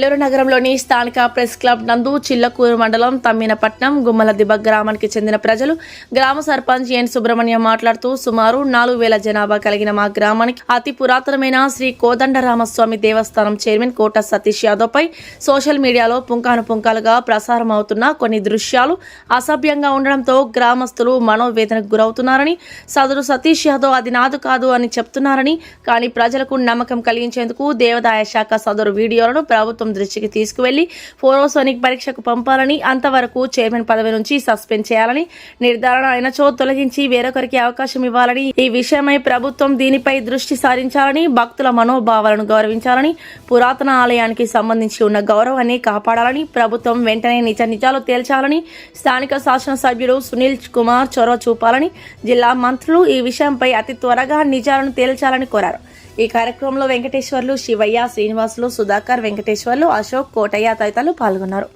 నెల్లూరు నగరంలోని స్థానిక press club నందు చిల్లకూరు మండలం తమ్మినపట్నం గుమ్మలదిబ్బ గ్రామానికి చెందిన ప్రజలు గ్రామ సర్పంచ్ ఎన్ సుబ్రహ్మణ్యం మాట్లాడుతూ సుమారు 4000 జనాభా కలిగిన మా గ్రామానికి అతి పురాతనమైన శ్రీ కోదండరామస్వామి దేవస్థానం చైర్మన్ కోట సతీష్ యాదవ్ పై సోషల్ మీడియాలో పుంకానుపుంకాలుగా ప్రసారం అవుతున్న కొన్ని దృశ్యాలు అసభ్యంగా ఉండడంతో గ్రామస్తులు మనోవేదనకు గురవుతున్నారని, సదరు సతీష్ యాదవ్ అది నాదు కాదు అని చెప్తున్నారని, కానీ ప్రజలకు నమ్మకం కలిగించేందుకు దేవాదాయ శాఖ సదరు వీడియోలను ప్రభుత్వం దృష్టికి తీసుకువెళ్లి ఫోరోసోనిక్ పరీక్షకు పంపాలని, అంతవరకు చైర్మన్ పదవి నుంచి సస్పెండ్ చేయాలని, నిర్ధారణ అయినచో తొలగించి వేరొకరికి అవకాశం ఇవ్వాలని, ఈ విషయమై ప్రభుత్వం దీనిపై దృష్టి సారించాలని, భక్తుల మనోభావాలను గౌరవించాలని, పురాతన ఆలయానికి సంబంధించి ఉన్న గౌరవాన్ని కాపాడాలని, ప్రభుత్వం వెంటనే నిజాలు తేల్చాలని, స్థానిక శాసనసభ్యులు సునీల్ కుమార్ చొరవ చూపాలని, జిల్లా మంత్రులు ఈ విషయంపై అతి త్వరగా నిజాలను తేల్చాలని కోరారు. ఈ కార్యక్రమంలో వెంకటేశ్వర్లు, శివయ్య, శ్రీనివాసులు, సుధాకర్, వెంకటేశ్వర్లు, అశోక్, కోటయ్య తదితరులు పాల్గొన్నారు.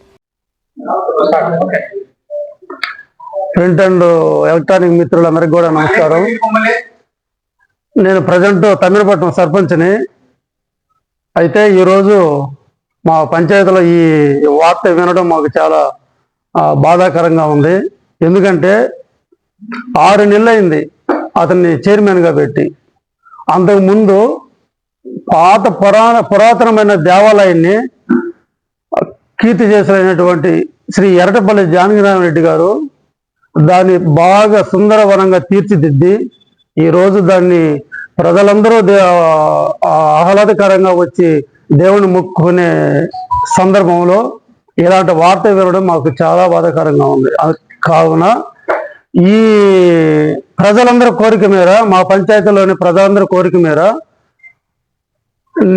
ప్రింట్ అండ్ ఎలక్ట్రానిక్ మిత్రులందరికీ కూడా నమస్కారం. నేను ప్రజెంట్ తమ్మినపట్నం సర్పంచ్ని. అయితే ఈరోజు మా పంచాయతీలో ఈ వార్త వినడం మాకు చాలా బాధాకరంగా ఉంది. ఎందుకంటే 6 నెలలు అయింది అతన్ని చైర్మన్గా పెట్టి. అంతకుముందు పురాతనమైన దేవాలయాన్ని కీర్తి చేసినటువంటి శ్రీ ఎర్రటపల్లి జానకిరామరెడ్డి గారు దాన్ని బాగా సుందరవనంగా తీర్చిదిద్ది ఈరోజు దాన్ని ప్రజలందరూ ఆహ్లాదకరంగా వచ్చి దేవుని మొక్కుకునే సందర్భంలో ఇలాంటి వార్త వినడం మాకు చాలా బాధాకరంగా ఉంది. కావున ఈ ప్రజలందరి కోరిక మేర, మా పంచాయతీలోని ప్రజలందరి కోరిక మేర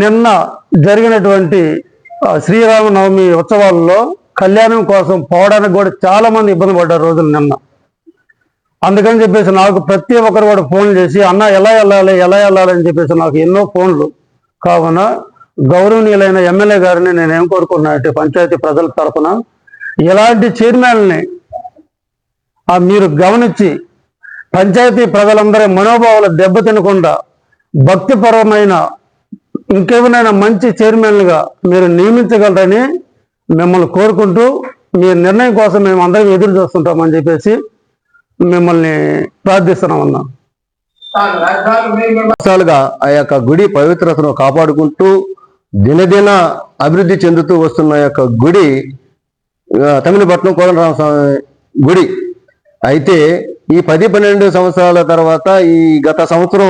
నిన్న జరిగినటువంటి శ్రీరామనవమి ఉత్సవాల్లో కళ్యాణం కోసం పోవడానికి కూడా చాలా మంది ఇబ్బంది పడ్డారు రోజులు నిన్న. అందుకని చెప్పేసి నాకు ప్రతి ఒక్కరు కూడా ఫోన్లు చేసి అన్న ఎలా వెళ్ళాలి అని చెప్పేసి నాకు ఎన్నో ఫోన్లు. కావున గౌరవనీయులైన ఎమ్మెల్యే గారిని నేనేం కోరుకున్నా అంటే పంచాయతీ ప్రజల తరఫున ఇలాంటి చైర్మన్ని మీరు గమనించి పంచాయతీ ప్రజలందరి మనోభావాలు దెబ్బతినకుండా భక్తిపరమైన ఇంకేమైనా మంచి చైర్మన్లుగా మీరు నియమించగలరని మిమ్మల్ని కోరుకుంటూ మీ నిర్ణయం కోసం మేము అందరం ఎదురు చూస్తుంటామని చెప్పేసి మిమ్మల్ని ప్రార్థిస్తున్నామన్నా. ఆ యొక్క గుడి పవిత్రతను కాపాడుకుంటూ దినదిన అభివృద్ధి చెందుతూ వస్తున్న యొక్క గుడి తమ్మినపట్నం కోదండరామస్వామి గుడి. అయితే ఈ 10-12 సంవత్సరాల తర్వాత ఈ గత సంవత్సరం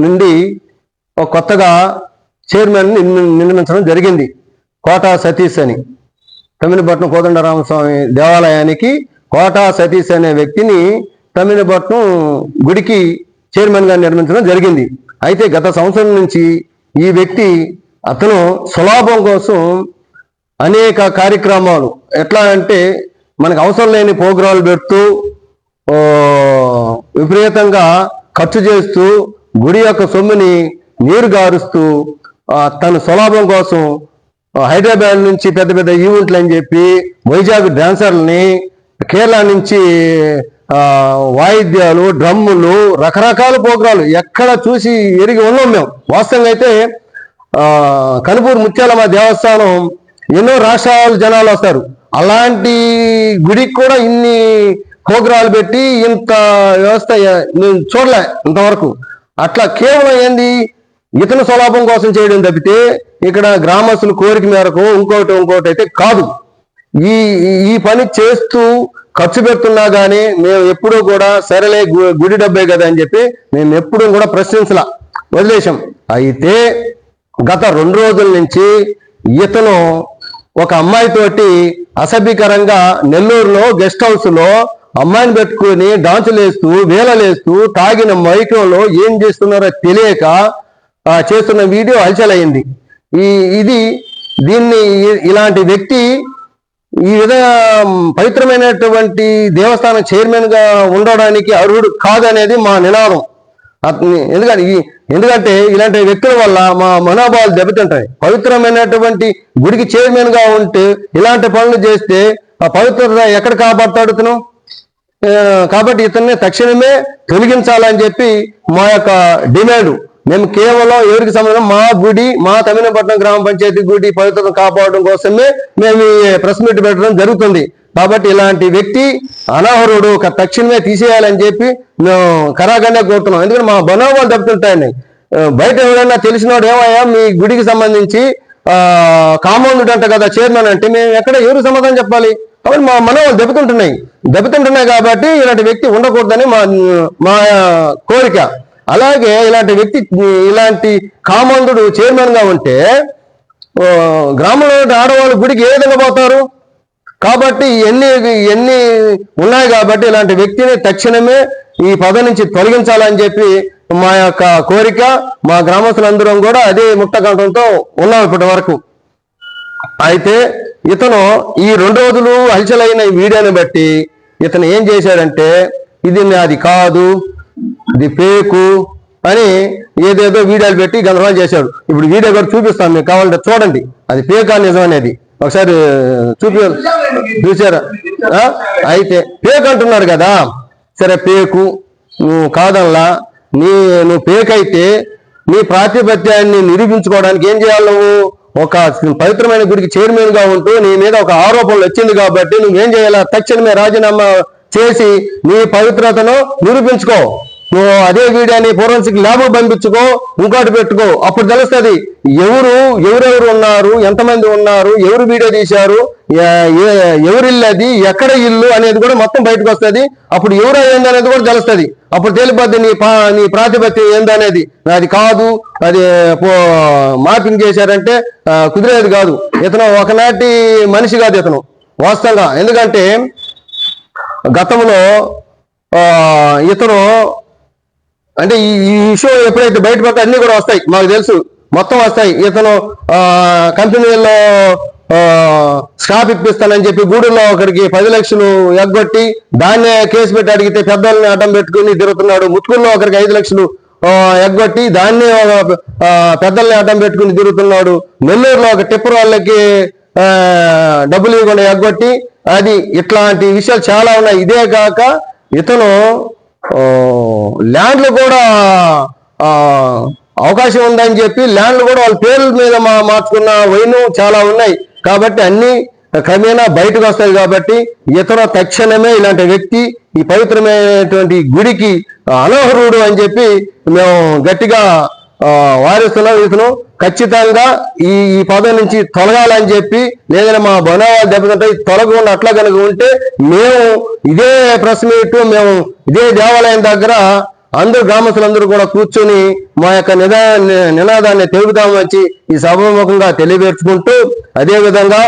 నుండి ఒక కొత్తగా చైర్మన్ నియమించడం జరిగింది. కోట సతీష్ అని. తమ్మినపట్నం కోదండరామస్వామి దేవాలయానికి కోట సతీష్ అనే వ్యక్తిని తమ్మినపట్నం గుడికి చైర్మన్గా నిర్మించడం జరిగింది. అయితే గత సంవత్సరం నుంచి ఈ వ్యక్తి అతను సులాభం కోసం అనేక కార్యక్రమాలు, ఎట్లా అంటే మనకు అవసరం లేని ప్రోగ్రాంలు పెడుతూ విపరీతంగా ఖర్చు చేస్తూ గుడి యొక్క సొమ్ముని నీరు గారుస్తూ తన సులాభం కోసం హైదరాబాద్ నుంచి పెద్ద పెద్ద ఈవెంట్లు అని చెప్పి వైజాగ్ డాన్సర్లని, కేరళ నుంచి వాయిద్యాలు, డ్రమ్ములు, రకరకాల ప్రోగ్రాలు ఎక్కడ చూసి ఎరిగి ఉన్నాం మేము. వాస్తవంగా అయితే కనుపూరు ముత్యాలమ్మ దేవస్థానం ఎన్నో రాష్ట్రాల జనాలు వస్తారు. అలాంటి గుడికి కూడా ఇన్ని ప్రోగ్రాలు పెట్టి ఇంత వ్యవస్థ నేను చూడలే ఇంతవరకు. అట్లా కేవలం ఏంది ఇతను స్వలాభం కోసం చేయడం తప్పితే ఇక్కడ గ్రామస్తుల కోరిక మేరకు ఇంకోటి అయితే కాదు. ఈ పని చేస్తూ ఖర్చు పెడుతున్నా కానీ మేము ఎప్పుడూ కూడా సరేలే గుడి డబ్బే కదా అని చెప్పి మేము ఎప్పుడూ కూడా ప్రశ్నించలా, వదిలేశాం. అయితే గత 2 రోజుల నుంచి ఇతను ఒక అమ్మాయితోటి అసభ్యకరంగా నెల్లూరులో గెస్ట్ హౌస్ లో అమ్మాయిని పెట్టుకుని డాన్సులు వేస్తూ వేలలేస్తూ తాగిన మైకంలో ఏం చేస్తున్నారో తెలియక చేస్తున్న వీడియో హల్చలైంది. ఇలాంటి వ్యక్తి ఈ విధంగా పవిత్రమైనటువంటి దేవస్థానం చైర్మన్ గా ఉండడానికి అర్హుడు కాదనేది మా నినాదం. ఎందుకంటే ఇలాంటి వ్యక్తుల వల్ల మా మనోభావాలు దెబ్బతింటాయి. పవిత్రమైనటువంటి గుడికి చైర్మన్ గా ఉంటే ఇలాంటి పనులు చేస్తే ఆ పవిత్రత ఎక్కడ కాపాడుతాడు ఇతను? కాబట్టి ఇతన్ని తక్షణమే తొలగించాలని చెప్పి మా యొక్క డిమాండ్. మేము కేవలం ఎవరికి సంబంధం మా గుడి, మా తమిళపట్నం గ్రామ పంచాయతీ గుడి పవిత్రతను కాపాడడం కోసమే మేము ఈ ప్రెస్ మీట్ పెట్టడం జరుగుతుంది. కాబట్టి ఇలాంటి వ్యక్తి అనాహరుడు తక్షణమే తీసేయాలని చెప్పి మేము కరాఖండిగా కోరుతున్నాం. ఎందుకంటే మా మనోభావాలు దెబ్బతింటాయని. బయట ఎవరైనా తెలిసినోడు ఏమయ్యా మీ గుడికి సంబంధించి కామౌండ్ అంట కదా చైర్మన్ అంటే మేము ఎక్కడ ఎవరు సమాధానం చెప్పాలి? కాబట్టి మా మనోభావాలు దెబ్బతింటున్నాయి కాబట్టి ఇలాంటి వ్యక్తి ఉండకూడదని మా కోరిక. అలాగే ఇలాంటి కామందుడు చైర్మన్ గా ఉంటే గ్రామంలో ఆడవాళ్ళు గుడికి ఏ విధంగా పోతారు? కాబట్టి ఎన్ని ఉన్నాయి కాబట్టి ఇలాంటి వ్యక్తిని తక్షణమే ఈ పదవి నుంచి తొలగించాలని చెప్పి మా యొక్క కోరిక. మా గ్రామస్తులందరం కూడా అదే ముక్తకంఠంతో ఉన్నాం ఇప్పటి వరకు. అయితే ఇతను ఈ 2 రోజులు హల్చలైన ఈ వీడియోని బట్టి ఇతను ఏం చేశాడంటే ఇది నాది కాదు, ఇది ఫేకు అని ఏదేదో వీడియోలు పెట్టి గందరగోళం చేశాడు. ఇప్పుడు వీడియో కూడా చూపిస్తాను, మీకు కావాలంటే చూడండి అది ఫేకా నిజం అనేది. ఒకసారి చూసారా? అయితే ఫేక్ అంటున్నాడు కదా, సరే ఫేకు నువ్వు కాదల్లా, నువ్వు ఫేక్ అయితే నీ ప్రాతిపత్యాన్ని నిరూపించుకోవడానికి ఏం చేయాలి? నువ్వు ఒక పవిత్రమైన గుడికి చైర్మన్ గా ఉంటూ నీ మీద ఒక ఆరోపణలు వచ్చింది కాబట్టి నువ్వేం చేయాలా? తక్షణమే రాజీనామా చేసి నీ పవిత్రతను నిరూపించుకో. నువ్వు అదే వీడియోని ఫోరెన్సిక్ ల్యాబ్ పంపించుకో, ఇంకోటి పెట్టుకో. అప్పుడు తెలుస్తుంది ఎవరెవరు ఉన్నారు, ఎంతమంది ఉన్నారు, ఎవరు వీడియో తీశారు, ఎవరి ఇల్లు అది, ఎక్కడ ఇల్లు అనేది కూడా మొత్తం బయటకు వస్తుంది. అప్పుడు ఎవరు అయ్యింది అనేది కూడా తెలుస్తుంది. అప్పుడు తెలిపోద్ది నీ ప్రాతిపత్యం ఏందనేది. అది కాదు, అది మార్పింగ్ చేశారంటే కుదిరేది కాదు. ఇతను ఒకనాటి మనిషి కాదు ఇతను వాస్తవంగా. ఎందుకంటే గతంలో ఇతను అంటే ఈ విషయం ఎప్పుడైతే బయటపడితే అన్ని కూడా వస్తాయి, మాకు తెలుసు, మొత్తం వస్తాయి. ఇతను కంపెనీల్లో స్టాప్ ఇప్పిస్తానని చెప్పి గూడూరులో ఒకరికి 10 లక్షలు ఎగ్గొట్టి దాన్నే కేసు పెట్టి అడిగితే పెద్దల్ని అడ్డం పెట్టుకుని తిరుగుతున్నాడు. ముత్తుకూరులో ఒకరికి 5 లక్షలు ఎగ్గొట్టి దాన్నే పెద్దల్ని అడ్డం పెట్టుకుని తిరుగుతున్నాడు. నెల్లూరులో ఒక టిప్పర్ వాళ్ళకి డబ్బులు ఇవ్వకుండా ఎగ్గొట్టి అది. ఇట్లాంటి విషయాలు చాలా ఉన్నాయి. ఇదే కాక ఇతను ల్యాండ్లు కూడా అవకాశం ఉందని చెప్పి ల్యాండ్లు కూడా వాళ్ళ పేర్ల మీద మార్చుకున్న వైను చాలా ఉన్నాయి. కాబట్టి అన్ని క్రమేణా బయటకు వస్తాయి. కాబట్టి ఇతను తక్షణమే ఇలాంటి వ్యక్తి ఈ పవిత్రమైనటువంటి గుడికి అనర్హుడు అని చెప్పి మేము గట్టిగా వారిస్తున్నాం. ఇతను ఖచ్చితంగా ఈ పదవి నుంచి తొలగాలని చెప్పి, లేదంటే మా బనవాళ్ళు దెబ్బతింటే తొలగకుండా అట్లా కనుక ఉంటే మేము ఇదే ప్రెస్ మీట్, మేము ఇదే దేవాలయం దగ్గర అందరూ గ్రామస్తులందరూ కూడా కూర్చొని మా యొక్క నినాదాన్ని తెలుపుదామని వచ్చి ఈ సభాముఖంగా తెలియపరుచుకుంటూ, అదేవిధంగా